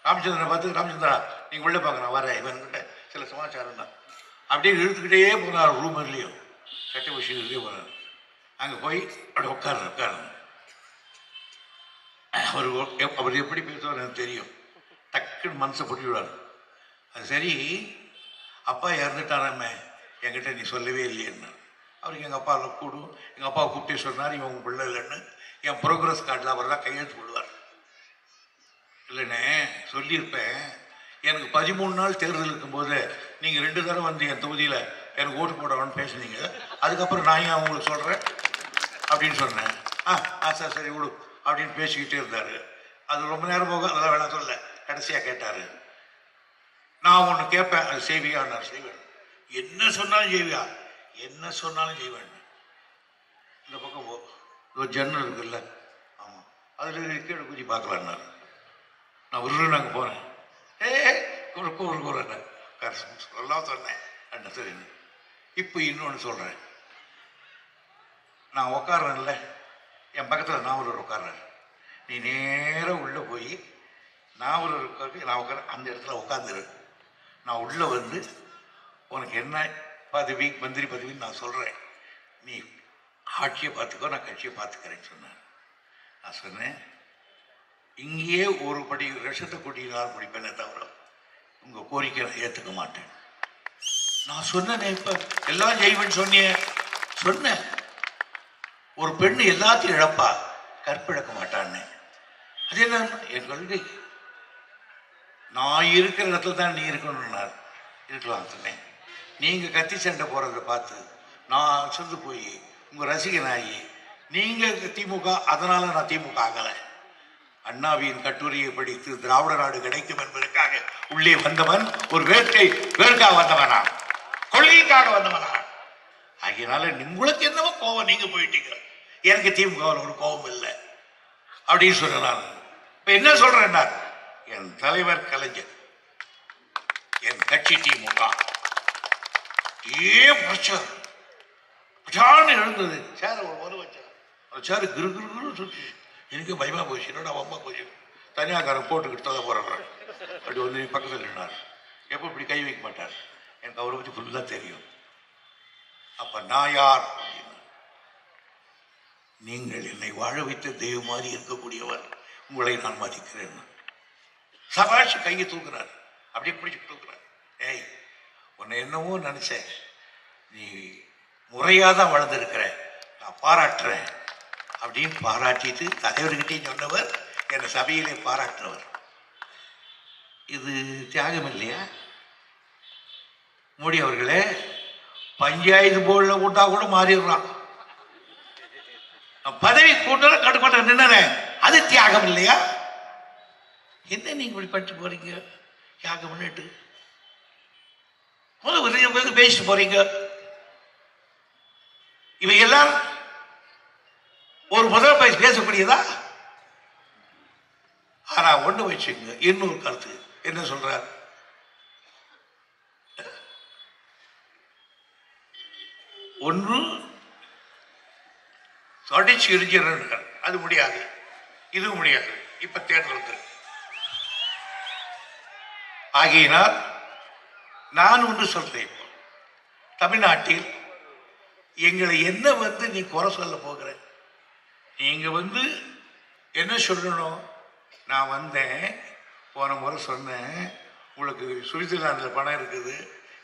ராமச்சந்திரனை பார்த்து, ராமச்சந்திரா நீங்கள் உள்ளே போங்க, நான் வரேன், இவன்கிட்ட சில சமாச்சாரம் தான். அப்படியே இழுத்துக்கிட்டே போனார். ரூம்லேயும் சட்டை விஷயத்துலேயே போனார். அங்கே போய் அப்படி உட்காரு. அவர் எப்படி பேசுவார் எனக்கு தெரியும். டக்குன்னு மனசை பொட்டிவிடாரு. அது சரி, அப்பா இறந்துட்டாராமே, என்கிட்ட நீ சொல்லவே இல்லையேன்னு. அவருக்கு எங்கள் அப்பாவில் கூடும். எங்கள் அப்பாவை கூப்பிட்டே சொன்னார், இவன் உங்கள் பிள்ளை இல்லைன்னு. என் ப்ரோக்ரஸ் கார்டில் அவர் தான் கையெழுத்து போடுவார். இல்லைண்ணே சொல்லியிருப்பேன், எனக்கு 13 நாள் தேர்தல் இருக்கும்போது நீங்கள் 2 தடவை வந்து என் தொகுதியில் எனக்கு ஓட்டு போடணும்னு பேசுனீங்க. அதுக்கப்புறம் நான் ஏன் உங்களுக்கு சொல்கிறேன் அப்படின்னு சொன்னேன். சார் சரி விடு அப்படின்னு பேசிக்கிட்டே இருந்தார். அது ரொம்ப நேரம் போக அதெல்லாம் வேணாம் சொல்ல. கடைசியாக கேட்டார், நான் ஒன்று கேட்பேன், அது செய்வியான்னார். செய்வேன். என்ன சொன்னாலும் செய்வியா? என்ன சொன்னாலும் செய்வேன். இந்த பக்கம் ஒரு ஜன்னல் இருக்குல்ல, ஆமாம், அதில் கீழே குதி பார்க்கலான்னாரு. நான் உருன்னு அங்கே போனேன். கூறேன் சொல்லலாம் சொன்னேன். அண்ணா சரி. இப்போ இன்னொன்று சொல்கிறேன். நான் உட்காடுறேன்ல, என் பக்கத்தில் நாவலர் உட்காடுறேன். நீ நேராக உள்ளே போய் நாவலர் உட்காந்து நான் உட்கார அந்த இடத்துல உட்காந்துரு. நான் உள்ளே வந்து உனக்கு என்ன பதவி, மந்திரி பதவின்னு நான் சொல்கிறேன். நீ ஆட்சியை பார்த்துக்கோ, நான் கட்சியை பார்த்துக்கிறேன்னு சொன்னேன். நான் சொன்னேன், இங்கேயே ஒரு படி விஷத்தை கூட்டினால் குடிப்பேனே தவிர உங்கள் கோரிக்கை நான் ஏற்றுக்க மாட்டேன். நான் சொன்னேன், இப்போ எல்லாம் ஜெய்வன் சொன்னேன். ஒரு பெண்ணு எல்லாத்தையும் இழப்பா, கற்பிழக்க மாட்டான்னு. அது என்ன என் கொள்கை. நான் இருக்கிற இடத்துல தான் நீ இருக்கணும்னார். இருக்கலாம் சொன்னேன். நீங்கள் கத்தி சண்டை போகிறத பார்த்து நான் சென்று போய் உங்கள் ரசிகனாகி நீங்கள் திமுக, அதனால் நான் திமுக ஆகலை. அண்ணாவின் கட்டுரையை படித்து திராவிட நாடு கிடைக்கும் என்பதற்காக உள்ளே வந்தவன், ஒரு வேட்கா வந்தவனா, கொள்கைக்காக வந்தவனா. ஆகியனால உங்களுக்கு என்னவோ கோபம், நீங்க போயிட்டீங்க. எனக்கு திமுகவில் ஒரு கோபம் இல்லை அப்படின்னு சொன்னான். இப்ப என்ன சொல்றேன்னா, என் தலைவர் கலைஞர், என் கட்சி திமுக எழுந்தது. சேர ஒரு வச்சார். அந்த சேரு கிரு கிரு சுற்றி எனக்கு பயமா போச்சு. என்னோட அம்மா போச்சு. தனியாக்காரன் போட்டுக்கிட்டு தலை போறாங்க. அப்படி வந்து பக்கத்தில் நின்றார். எப்போ இப்படி கை வைக்க மாட்டார். எனக்கு அவரை பற்றி ஃபுல்லாக தெரியும். அப்ப நான் யார்? நீங்கள் என்னை வாழ வைத்த தெய்வம் மாதிரி இருக்கக்கூடியவர், உங்களை நான் மதிக்கிறேன். சபாஷ் கையை தூக்குறார். அப்படியே பிடிச்சி தூக்குறார். ஏய் உன்னை என்னவோ நினைச்சேன், நீ முறையாக தான் வளர்ந்துருக்கிற, நான் பாராட்டுறேன் அப்படின்னு பாராட்டிட்டு தலைவர்கிட்டையும் சொன்னவர், என்னை சபையிலே பாராட்டினவர். இது தியாகம் இல்லையா? மோடி அவர்களே, பஞ்சாயத்து போர்டில் கூட்டா கூட மாறிடுறான், பதவி கூட்டம் கட்டுப்பாட்ட நின்னுறேன், அது தியாகம் இல்லையா? என்ன நீங்க இப்படி பட்டு போறீங்க? தியாகம் பண்ணிட்டு முதல்ல பேசிட்டு போறீங்க. இவையெல்லாம் ஒரு முதல் பேசக்கூடியதா? ஆனா ஒண்ணு வச்சுங்க, இன்னொரு கருத்து என்ன சொல்றார்? ஒன்று அடிச்சு எரிஞ்சிடறார், அது முடியாது, இது முடியாது. இப்ப தேர்தலுக்கு ஆகையினால் நான் ஒன்று சொல்றேன், தமிழ்நாட்டில் எங்களை என்ன நீ குறை சொல்ல போகிற? நீங்க என்ன சொல்லணும்? நான் வந்தேன், போன முறை சொன்னேன், உங்களுக்கு சுவிட்சர்லாந்தில் பணம் இருக்குது,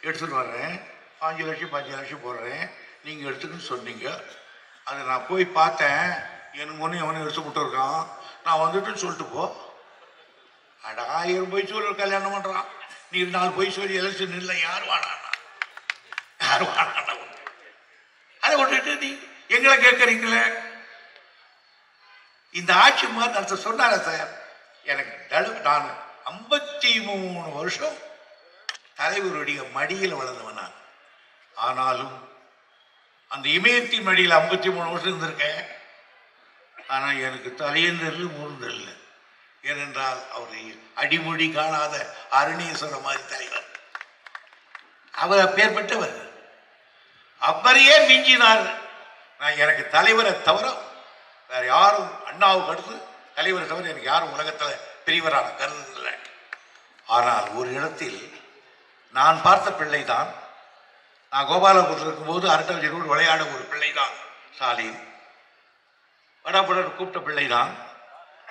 எடுத்துட்டு வர்றேன், 5 லட்சம் போடுறேன், நீங்க எடுத்துக்கின்னு சொன்னீங்க. அதை நான் போய் பார்த்தேன், எனக்கு ஒன்று எவனும் எடுத்து விட்டுருக்கான், நான் வந்துட்டு சொல்லிட்டு போ. அட 1000 பொய் சொல்லி கல்யாணம் பண்றான், நீ 4 பொய் சொல்லி எலெக்ஷன் இல்லை, யார் வாடானா? யார் வாடானா? அதை விட்டுட்டு நீ எங்களை கேட்கறீங்களே. இந்த ஆட்சி மாதிரி நான் சொன்னாங்க சார், எனக்கு நான் 53 வருஷம் தலைவருடைய மடியில் வளர்ந்தவன் நான். ஆனாலும் அந்த இமயத்தின் மடியில் 53 வருஷம் இருந்திருக்கேன். ஆனா எனக்கு தலையென்று மூர்ந்தல்ல. ஏனென்றால் அவர் அடிமொழி காணாத அருணீஸ்வரர் மாதிரி தலைவர். அவர் அப்பேற்பட்டவர், அவரையே மிஞ்சினார். நான் எனக்கு தலைவரை தவிர வேற யாரும், அண்ணாவுக்கு அடுத்து தலைவரை தவிர எனக்கு யாரும் உலகத்தில் பெரியவரான கருதுதில்லை. ஆனால் ஒரு இடத்தில் நான் பார்த்த பிள்ளை தான், நான் கோபாலபுரத்தில் இருக்கும்போது அரட்டவஜரோடு விளையாட ஒரு பிள்ளை தான் ஸ்டாலின். வடாபுடன் கூப்பிட்ட பிள்ளை தான்.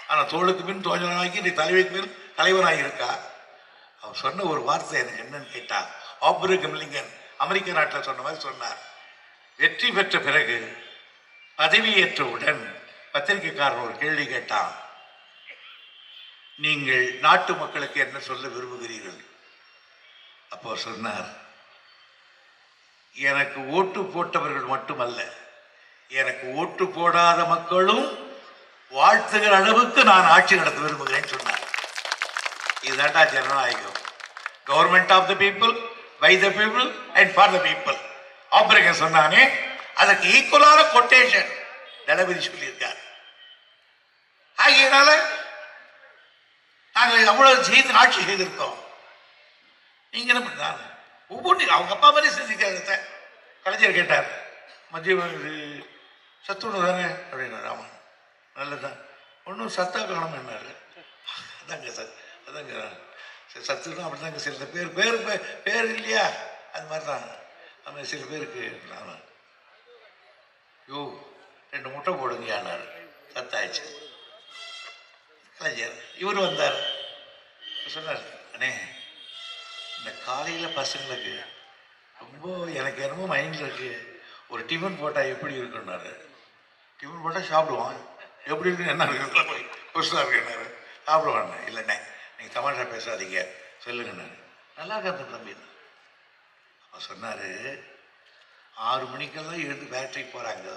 ஆனால் தோளுக்கு பின் தோழனாகி நீ தலைவைக்கு பின் தலைவனாக இருக்கா. அவர் சொன்ன ஒரு வார்த்தை எனக்கு என்னன்னு கேட்டா, ஆப்ரஹாம் லிங்கன் அமெரிக்க நாட்டில் சொன்ன மாதிரி சொன்னார். வெற்றி பெற்ற பிறகு பதவியேற்றவுடன் பத்திரிகைக்காரன் ஒரு கேள்வி கேட்டான், நீங்கள் நாட்டு மக்களுக்கு என்ன சொல்ல விரும்புகிறீர்கள்? அப்போ சொன்னார், எனக்கு ஓட்டு போட்டவர்கள் மட்டுமல்ல, எனக்கு ஓட்டு போடாத மக்களும் வாழ்த்துகிற அளவுக்கு நான் ஆட்சி நடத்த விரும்புகிறேன் சொன்னார். இதுதான்டா ஜனநாயகம். Government of the people, by the people and for the people. Operation சொன்னானே, அதற்கு ஈக்குவலான கொட்டேஷன் தளபதி சொல்லியிருக்கார். ஆகியனால நாங்கள் அவ்வளவு செய்து ஆட்சி செய்திருக்கோம். நீங்க என்ன பண்ணாங்க? ஒவ்வொன்றும் அவங்க அப்பா மாதிரி செஞ்சுக்கிறத கலைஞர் கேட்டார், மத்திய சத்துணவு தானே அப்படின்னா, ராமன் நல்லதான், ஒன்றும் சத்தா காணும் என்னாரு. அதாங்க சார், அதாங்க சத்துனா அப்படிதாங்க. சில பேர் இல்லையா, அது மாதிரி தான். அது சில பேருக்கு யோ 2 முட்டை போடுங்க ஆனார், சத்தாயிடுச்சு. கலைஞர் இவர் வந்தார், சொன்னார், அண்ணே இந்த காலையில் பசங்களுக்கு ரொம்ப எனக்கு என்னமோ மைண்டில் இருக்கு, ஒரு டிஃபன் போட்டால் எப்படி இருக்குன்னாரு. டிஃபன் போட்டால் சாப்பிடுவான், எப்படி இருக்குன்னு என்ன இருக்கு போய் புதுசாக இருக்குன்னாரு. சாப்பிடுவாண்ணே. இல்லைண்ணே நீங்கள் தமாஷா பேசாதீங்க சொல்லுங்கண்ணே. நல்லா இருக்காது தம்பி. அவர் சொன்னார், 6 மணிக்கெல்லாம் எழுந்து ஃபேக்ட்ரிக்கு போகிறாங்க.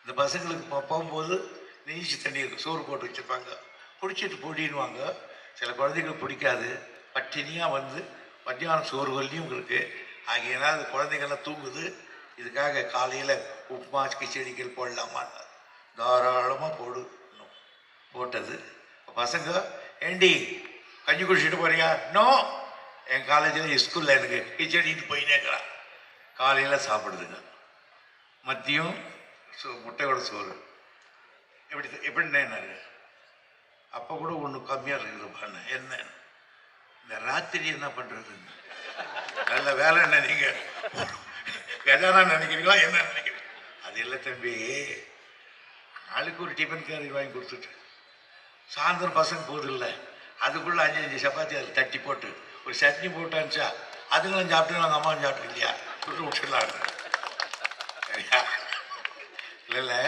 இந்த பசங்களுக்கு போகும்போது நீச்சு தண்ணீர் சோறு போட்டு வச்சுருப்பாங்க, குடிச்சிட்டு போட்டிடுவாங்க. சில குழந்தைங்களுக்கு பிடிக்காது, பட்டினியாக மத்தியானம் சோறு வள்ளியும் இருக்குது. ஆகையினால் அந்த குழந்தைங்கள்லாம் தூங்குது. இதுக்காக காலையில் உப்புமா கிச்சடிகள் போடலாமா? தாராளமாக போட்டது. பசங்க, ஏண்டி கஞ்சி குடிச்சிட்டு போறியா? நோ, என் காலேஜில் ஸ்கூலில் எனக்கு கிச்சடிட்டு போயினேங்கிறான். காலையில் சாப்பிடுதுங்க, மதியம் முட்டையோட சோறு. எப்படின்னா அப்போ கூட ஒன்று கம்மியாக இருக்குதுப்பான்னு. என்ன இந்த ராத்திரி என்ன பண்ணுறதுன்னு நல்ல வேலை என்ன, நீங்கள் எதானா நினைக்கிறீங்களா என்ன நினைக்கிறீங்க? அது இல்லை தம்பி, நாளைக்கு ஒரு டிஃபன் கேரி வாங்கி கொடுத்துட்டு சாயந்தரம் பசங்க போகுது இல்லை, அதுக்குள்ளே 5 சப்பாத்தி அதில் தட்டி போட்டு ஒரு சட்னி போட்டான்ச்சா அதுங்களும் சாப்பிட்டு அந்த அம்மாவும் சாப்பிட்டு இல்லையா விட்டு விட்டுடலாம் சரியா? இல்லை இல்லை,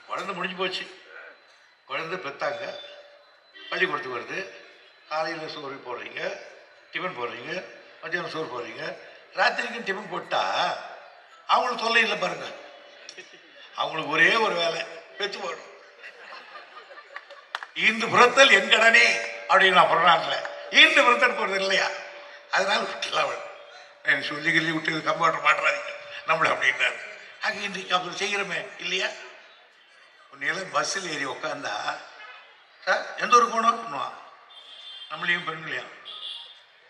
குழந்தை முடிஞ்சு போச்சு. குழந்தை பெற்றாங்க, பள்ளிக்கூடத்துக்கு வருது. காலையில் சோறு போடுறீங்க, டிஃபன் போடுறீங்க, மத்தியானம் சோறு போடுறீங்க, ராத்திரிக்கும் டிஃபன் போட்டா அவங்களுக்கு தொல்லை இல்லை பாருங்க. அவங்களுக்கு ஒரே ஒரு வேலை, பெற்று போடணும். ஈண்டு புறத்தல் என் கடனே அப்படின்னு நான் புறநாட்டில் ஈண்டு புறத்தல் போடுறது இல்லையா? அதனால விட்டுலாம் சொல்லி கிள்ளி விட்டு கம்ப்யூட்டர் மாட்டுறாதீங்க நம்மள அப்படின்றாரு. ஆக இன்றைக்கு அப்படி செய்கிறோமே இல்லையா? உன்னையெல்லாம் பஸ்ஸில் ஏறி உட்காந்தா சார் எந்த ஊருக்கு போனோம் நம்மளையும் பெண்களையும்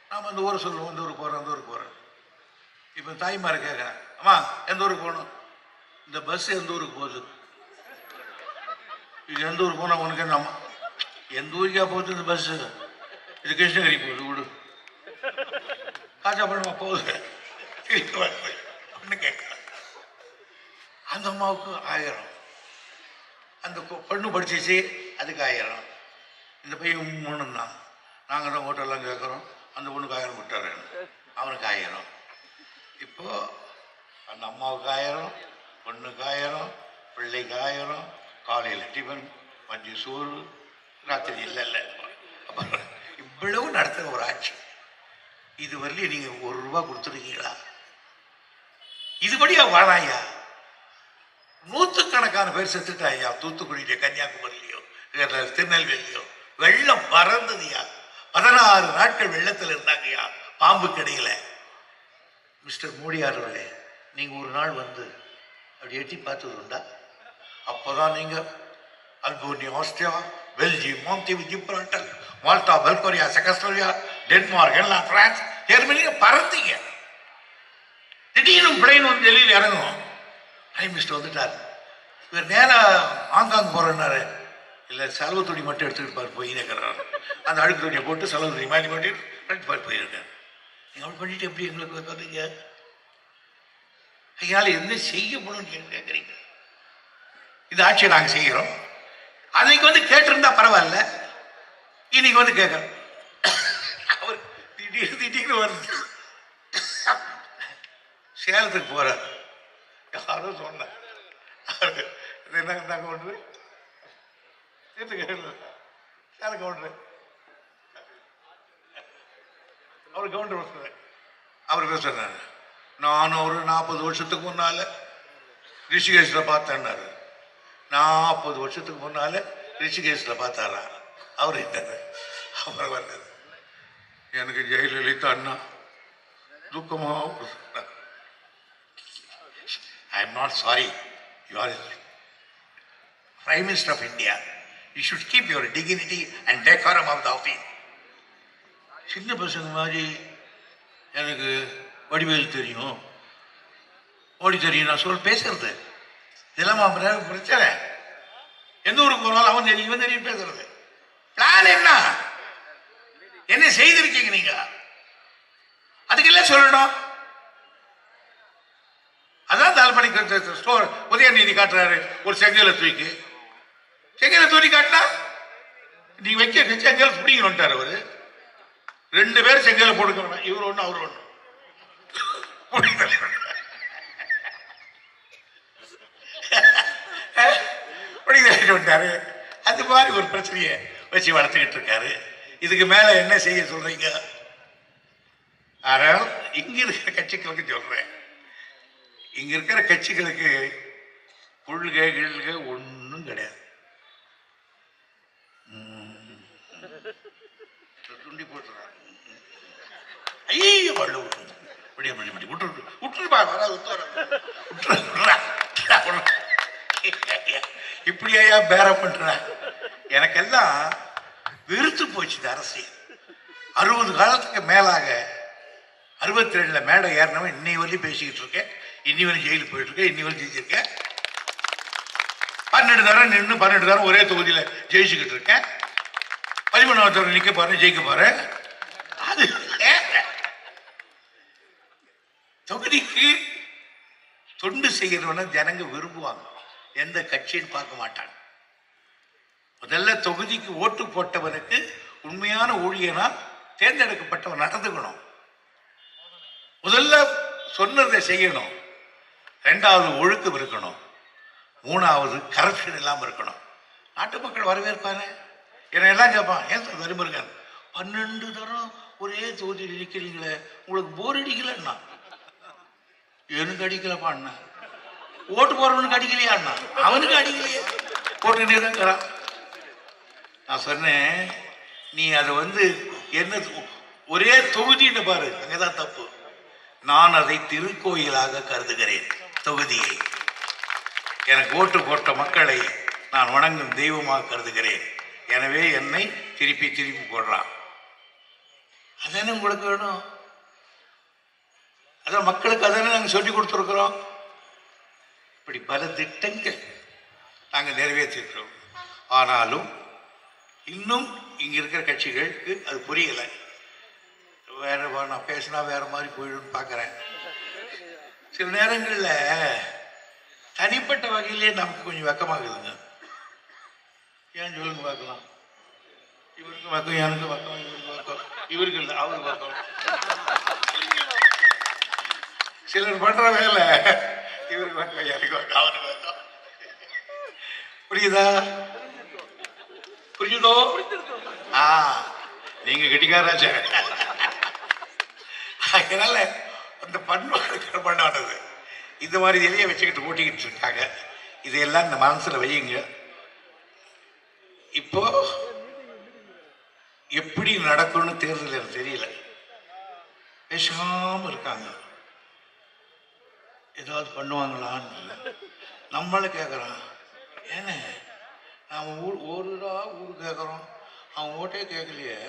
நாம் அந்த ஊரை சொல்லுவோம், இந்த ஊருக்கு போகிறோம், அந்த ஊருக்கு போகிறோம். இப்போ தாய்மாரை கேட்குறேன், அம்மா எந்த ஊருக்கு போகணும்? இந்த பஸ் எந்த ஊருக்கு போகுது? இது எந்த ஊருக்கு போனால் உனக்கு என்ன? அம்மா எந்த ஊருக்கா போகுது இந்த பஸ்ஸு? இது கிருஷ்ணகிரி போகுது, விடு. காசாப்படமா போகுது அப்படின்னு கேட்குறேன். அந்த அம்மாவுக்கு 1000, அந்த பெண்ணு படிச்சிச்சு அதுக்கு 1000, இந்த பையன் 3 தான். நாங்கள் தான் ஹோட்டல்லாம் கேட்குறோம், அந்த பொண்ணுக்கு 1000 விட்டாரு, அவனுக்கு 1000. இப்போ அந்த அம்மாவுக்கு 1000, பொண்ணுக்கு 1000, பிள்ளைக்கு 1000, காலையில் டிஃபன், மதிய சோறு, ராத்திரி இல்லை. அப்புறம் இவ்வளவு நடத்துகிற ஒரு ஆட்சி. இது வரலையும் நீங்கள் 1 ரூபா கொடுத்துருக்கீங்களா? இதுபடியா வாழாயா? நூற்றுக்கணக்கான பேர் செத்துட்டாயா. தூத்துக்குடியில, கன்னியாகுமரியிலையோ, திருநெல்வேலியோ வெள்ளம் பறந்ததுயா. 16 நாட்கள் வெள்ளத்தில் இருந்தாங்கய்யா, பாம்பு கடையில. மிஸ்டர் மோடி அவர்களே, நீங்க ஒரு நாள் வந்து அப்படி எட்டி பார்த்தது உண்டா? அப்போதான் நீங்க அல்போனியா, ஆஸ்திரியா, பெல்ஜியம், மான்டிவி, Gibraltar, Malta, Bulgaria, Czechoslovakia, Denmark, எல்லாம் பிரான்ஸ், ஜெர்மனி பறந்தீங்க. திடீர்னு பிளைன் வந்து டெல்லியில் இறங்கும். பிரைம் மினிஸ்டர் வந்துட்டார். இவர் நேராக ஹாங்காங் போறேன்னாரு. இல்லை, செலவு துணி மட்டும் எடுத்துக்கிட்டு போய் இருக்கிறாரு. அந்த அழுக்கு துணியை போட்டு செலவு துணி மாட்டி மாட்டி போயிருக்காரு. நீங்கள் அப்படி பண்ணிட்டு எப்படி எங்களுக்கு வைக்கிறீங்க? அதனால என்ன செய்யப்படும் கேட்குறீங்க? இந்த ஆட்சியை நாங்கள் செய்கிறோம். அன்னைக்கு வந்து கேட்டிருந்தா பரவாயில்ல, இன்னைக்கு வந்து கேட்கறோம். அவர் திடீர்னு வருது. சேலத்துக்கு போறார். யாரும் சொன்ன என்ன கவுண்டரு சேல கவுண்டரு அவர் கவுண்டர் அவர் சொன்னார், நானும் ஒரு 40 வருஷத்துக்கு முன்னால ரிஷிகேஷ்ல பார்த்தேன்னாரு. 40 வருஷத்துக்கு முன்னால ரிஷிகேஷ்ல பார்த்தாரா அவர்? என்ன அப்புறம் வந்தது, எனக்கு ஜெயலலிதா அண்ணா துக்கமாக. I am not sorry. You are Prime Minister of India. You should keep your dignity and decorum of the office. சின்ன பசங்க மாதிரி எனக்கு வடிவேல் தெரியும், ஓடி தெரியும், நான் சொல் பேசுறது இதெல்லாம் பிரச்சனை. எந்த ஊருக்கு போனாலும் அவன் தெரியும், இவன் தெரியும் பேசுறது. பிளான் என்ன செய்திருக்கீங்க நீங்க? அதுக்கெல்லாம் சொல்லணும். அதான் தாழ்பணி ஸ்டோர் உதயநிதி காட்டுறாரு. ஒரு செங்கலை தூக்கி காட்டினா நீங்க வைக்க செங்கல் பிடிங்க வந்துட்டார் அவரு. 2 பேர் செங்கலை போடுக்கணும், இவர் ஒண்ணு அவர் ஒண்ணு. வந்துட்டாரு. அது மாதிரி ஒரு பிரச்சனையை வச்சு வளர்த்துக்கிட்டு இருக்காரு. இதுக்கு மேல என்ன செய்ய சொல்றீங்க? ஆனால் இங்க இருக்கிற கட்சிகளுக்கு சொல்றேன், இங்க இருக்கிற கட்சிகளுக்கு கொள்கை கிள்கை ஒன்றும் கிடையாது. துண்டி போட்டுறாங்க. ஐயோ பள்ளு இப்படியா பேரம் பண்ற? எனக்கெல்லாம் வெறுத்து போச்சு இந்த அரசியல். 60 காலத்துக்கு மேலாக 62ல மேடை ஏறினவன் இன்னை வரையும் பேசிக்கிட்டு இருக்கேன். இன்னி வரை ஜெயிலுக்கு போயிட்டு இருக்கேன். இன்னி வரை ஜெயிச்சிருக்கேன். 12 தரம் நின்று 12 தரம் ஒரே தொகுதியில் ஜெயிச்சுக்கிட்டு இருக்கேன். 13வது தரம் நிற்க பாரு, ஜெயிக்க பாரு. அது தொகுதிக்கு தொண்டு செய்கிறவன ஜனங்க விரும்புவாங்க, எந்த கட்சின்னு பார்க்க மாட்டாங்க. முதல்ல தொகுதிக்கு ஓட்டு போட்டவனுக்கு உண்மையான ஊழியனா தேர்ந்தெடுக்கப்பட்டவன் நடந்துக்கணும். சொன்னதை செய்யணும். 2வது ஒழுக்கம் இருக்கணும். 3வது கரப்ஷன் இல்லாமல் இருக்கணும். நாட்டு மக்கள் வரவேற்பாரு. என்ன எல்லாம் கேட்பான், ஏன் சார் தருமுருகன் 12 தரம் ஒரே தொகுதியில் இருக்கிறீங்களே, உங்களுக்கு போர் அடிக்கலன்னா? எனக்கு அடிக்கலப்பா அண்ணா. ஓட்டு போறவனுக்கு அடிக்கலையா அண்ணா? அவனுக்கு அடிக்கலையே, போட்டுக்கிட்டே தான் இருக்கிறான். நான் சொன்னேன், நீ அதை என்ன ஒரே தொகுதின்னு பாரு, அங்கதான் தப்பு. நான் அதை திருக்கோயிலாக கருதுகிறேன். தொகுதியை எனக்கு ஓட்டு போட்ட மக்களை நான் வணங்கும் தெய்வமாக கருதுகிறேன். எனவே என்னை திருப்பி திருப்பி போடுறான். அதானே உங்களுக்கு வேணும். அதான் மக்களுக்கு அதானே நாங்கள் சொல்லி கொடுத்துருக்குறோம். இப்படி பல திட்டங்கள் நாங்கள் நிறைவேற்றிருக்கிறோம். ஆனாலும் இன்னும் இங்க இருக்கிற கட்சிகளுக்கு அது புரியலை. வேற நான் பேசினா வேற மாதிரி போயிடும் பார்க்குறேன். சில நேரங்களில் தனிப்பட்ட வகையிலே நமக்கு கொஞ்சம் வெக்கமாகுதுங்க. ஏன் சொல்லுங்க பார்க்கலாம். இவருக்கு வக்கம், எனக்கு வக்கம், இவருக்கு வக்கம், இவருக்கு இல்லை அவருக்கு வக்கம். சிலர் பண்ற வேலை இவருக்கு வக்கம், எனக்கு வக்கம், அவருக்கு வக்கம். புரியுதா? புரியுதோ? நீங்க கெட்டிக்காராச்ச. அதனால அந்த பண்பானது இந்த மாதிரி எதையே வச்சுக்கிட்டு ஓட்டிக்கிட்டு இருக்காங்க. இதையெல்லாம் இந்த மனசுல வையுங்க. இப்போ எப்படி நடக்கும்னு தேர்தல் எனக்கு தெரியல. பேசாம இருக்காங்க. ஏதாவது பண்ணுவாங்களான்னு இல்லை. நம்மளும் கேட்குறான், ஏன்னா நாம ஊரு கேட்குறோம், அவன் ஓட்டே கேட்கலையே,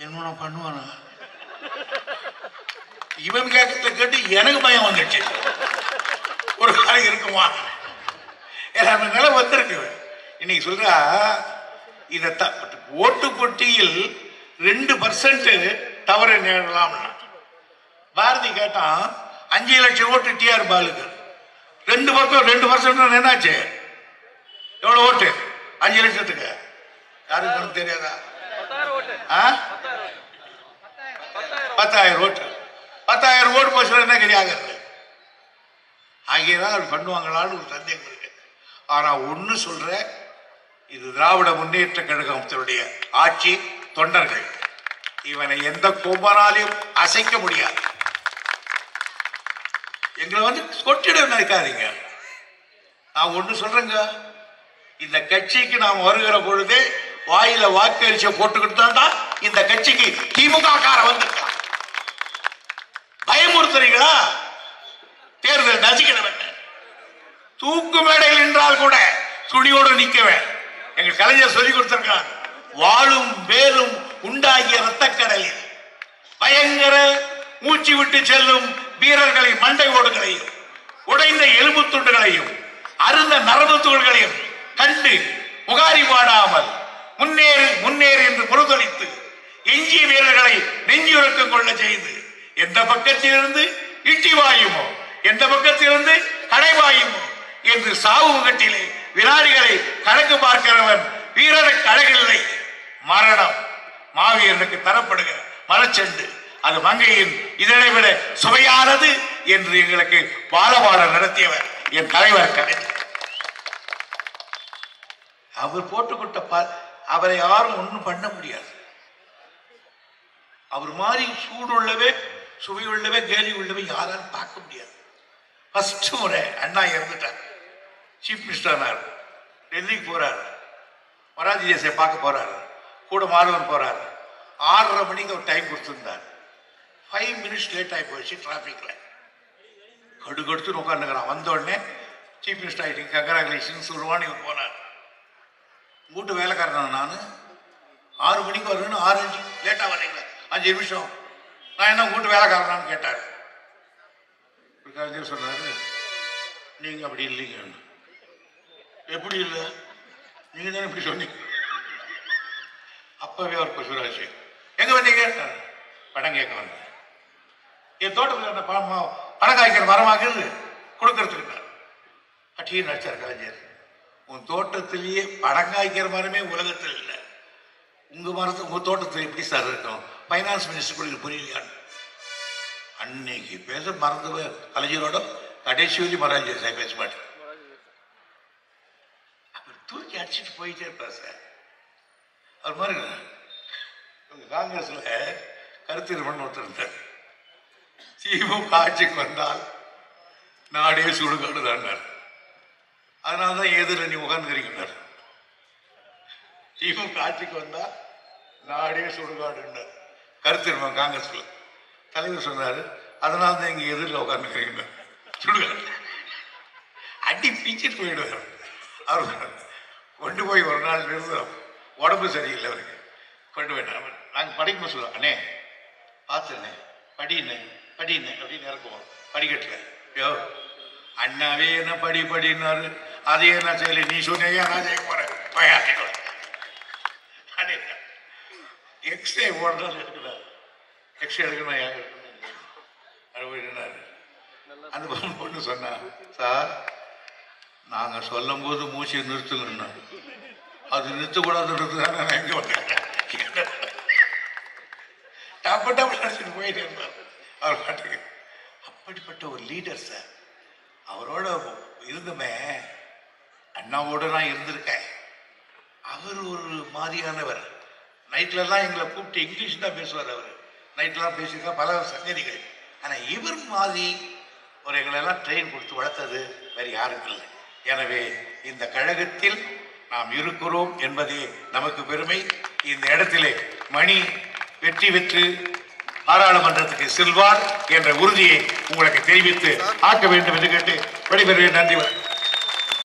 என்ன பண்ணுவானா? இவன் கேட்கறத கேட்டு எனக்கு பயம் வந்துடுச்சு. ஒரு காலம் இருக்குமா? அந்த நிலை வந்திருக்கு. இன்னைக்கு சொல்றா, இத ஓட்டு போட்டியில் 2% தவறு நேரலாம். பாரதி கேட்டான் 5 லட்சம் ஓட்டு டிஆர் பாலுக்கு. 2% என்னாச்சு? எவ்வளவு ஓட்டு? 5 லட்சத்துக்கு. யாருக்கு தெரியாதா? 10,000 ஓட்டு. 10,000 ஓட்டு போச்சு என்ன கிடையாது. ஆகியதான் அப்படி பண்ணுவாங்களான்னு ஒரு சந்தேகம் இருக்கு. ஆனா ஒண்ணு சொல்ற, இது திராவிட முன்னேற்ற கழகத்தினுடைய ஆட்சி. தொண்டர்கள் இவனை எந்த கோபனாலையும் அசைக்க முடியாது. எங்களை கொட்டிட நினைக்காதீங்க. நான் ஒண்ணு சொல்றேங்க, இந்த கட்சிக்கு நாம் வருகிற பொழுதே வாயில வாக்களிச்ச போட்டுக்கிட்டு தான் இந்த கட்சிக்கு திமுக கார வந்திருக்கான். பயமுறுத்துறீங்களா? தேர்தல் நசிக்கிறவன் தூக்கு மேடையில் நின்றால் கூட துணியோடு நிற்கவேன். எங்க கலைஞர் சொல்லி கொடுத்திருக்கார், வாழும் வேலும் உண்டாகிய ரத்தக்கடலில் பயங்கர மூச்சு விட்டு செல்லும் வீரர்களின் மண்டை ஓடுகளையும் உடைந்த எலும்பு துண்டுகளையும் அருந்த நரம்பு துகள்களையும் கண்டு முகாரி பாடாமல் முன்னேறு முன்னேறு என்று முறுதளித்து எஞ்சிய வீரர்களை நெஞ்சுரக்கம் கொள்ள செய்து எந்த பக்கத்திலிருந்து இட்டி வாயுமோ எந்த பக்கத்திலிருந்து கடைவாயுமோ என்று சாவு முகட்டிலே வினாடிகளை கணக்கு பார்க்கிறவன் வீரனுக்கு அழகில்லை, மரணம் மாவீரனுக்கு தரப்படுகிற மரச்செண்டு. அது மங்கையின் இதனை விட சுவையானது என்று எங்களுக்கு பாலபாடம் நடத்தியவர் என் தலைவர் கலைஞர். அவர் போட்டுக்கொண்ட அவரை யாரும் ஒன்றும் பண்ண முடியாது. அவர் மாதிரி சூடுள்ளவே சுவை உள்ளவே கேலி உள்ளவே யாராலும் பார்க்க முடியாது. ஃபர்ஸ்ட் முறை அண்ணா இறந்துட்டார். சீஃப் மினிஸ்டர் டெல்லிக்கு போறாரு. மராஜி தேசாயை பார்க்க போறாரு. கூட மாதவன் போறாரு. 6:30 மணிக்கு அவர் டைம் கொடுத்துருந்தார். 5 மினிட்ஸ் லேட் ஆகி போயிடுச்சு டிராபிக்ல. கடுக்கடுத்து உட்காந்துக்கிறான். வந்த உடனே சீஃப் மினிஸ்டர் ஆகிட்டு கங்கராகுலேஷன் சொல்லுவான்னு இவர் போனார். வீட்டு வேலைக்காரன் நான் 6 மணிக்கு வரணும்னு 6:05 லேட்டா வரீங்க 5 நிமிஷம். நான் என்ன வீட்டு வேலைக்காரனான்னு கேட்டார். கலைஞர் சொன்னாரு, நீங்க அப்படி இல்லைங்க. எப்படி இல்லை? நீங்க தானே இப்படி சொன்னீங்க. அப்பவே அவர் பசுராஜ் எங்க வந்தீங்க? படம் கேட்க வந்தேன். என் தோட்டத்தில் படம் காய்க்கிற மரமாக்குது கொடுக்கறதுக்கு அட்டியும் நடிச்சார் கலைஞர். உன் தோட்டத்திலேயே படம் காய்க்கிற மரமே உலகத்தில் இல்லை. உங்க தோட்டத்தில் எப்படி சார் இருக்கும்? பைனான்ஸ் மினிஸ்டர் கூட புரியலையான்னு அன்னைக்கு பேச மறந்து கலைஞரோட கடைசி வழி மராஜி சார் பேச மாட்டேன். அவர் தூக்கி அடிச்சுட்டு போயிட்டே இருப்பார் சார். அவர் மாதிரி காங்கிரஸ்ல கருத்திருமன் ஒருத்தர் இருந்தார். திமுக ஆட்சிக்கு வந்தால் நாடே சுடுகாடு தான். அதனாலதான் எதிர நீ உட்கார்ந்துக்கிறீங்க. திமுக ஆட்சிக்கு வந்தா நாடே சுடுகாடு கருத்திருமன் காங்கிரஸ்ல தலைவர் சொன்னாரு. அதனால தான் இங்க எதிரில் உட்கார்ந்துக்கிறீங்க சுடுகாடு. அடி பிச்சுட்டு போயிடுவார். அவர் கொண்டு போய் ஒரு நாள் நிறுத்தம், உடம்பு சரியில்லை அவருக்கு, கொண்டு போயிட்டார். நாங்கள் படிக்க சொல்லுவோம், அண்ணே பார்த்துண்ணே படின்னு படின்னு அப்படின்னு இறக்குவோம் படிக்கட்டுல. யோ அண்ணாவே என்ன படி படினாரு, அதே என்ன செய்யல, நீ சொன்னியா நான் செய்ய போறேன். எக்ஸ்ரே ஓடுறாரு எடுக்கிறார். எக்ஸ்ரே எடுக்கணும் யார் எடுக்கணும். அந்த பொண்ணு சொன்னா, சார் நாங்க சொல்லும் போது மூச்சை நிறுத்துங்கண்ணா, அது நிறுத்தக்கூடாதுன்றது நான் எங்க வந்தேன். டப்பு டப்பு அடிச்சுட்டு போயிட்டே இருந்தார் அவர் பாட்டுக்கு. அப்படிப்பட்ட ஒரு லீடர் சார். அவரோட இருந்துமே அண்ணாவோட நான் இருந்திருக்கேன். அவர் ஒரு மாதிரியானவர். நைட்லலாம் எங்களை கூப்பிட்டு இங்கிலீஷ் தான் பேசுவார். அவர் நைட்லாம் பேசியிருக்கா பல சங்கதிகள். ஆனால் இவர் மாதிரி ஒரு எங்களெல்லாம் ட்ரெயின் கொடுத்து வளர்த்தது வேறு யாரும் இல்லை. எனவே இந்த கழகத்தில் நாம் இருக்கிறோம் என்பதே நமக்கு பெருமை. இந்த இடத்திலே மணி வெற்றி பெற்று பாராளுமன்றத்துக்கு செல்வார் என்ற உறுதியை உங்களுக்கு தெரிவித்து ஆக்க வேண்டும் என்று கேட்டு விடைபெறுவேன். நன்றி.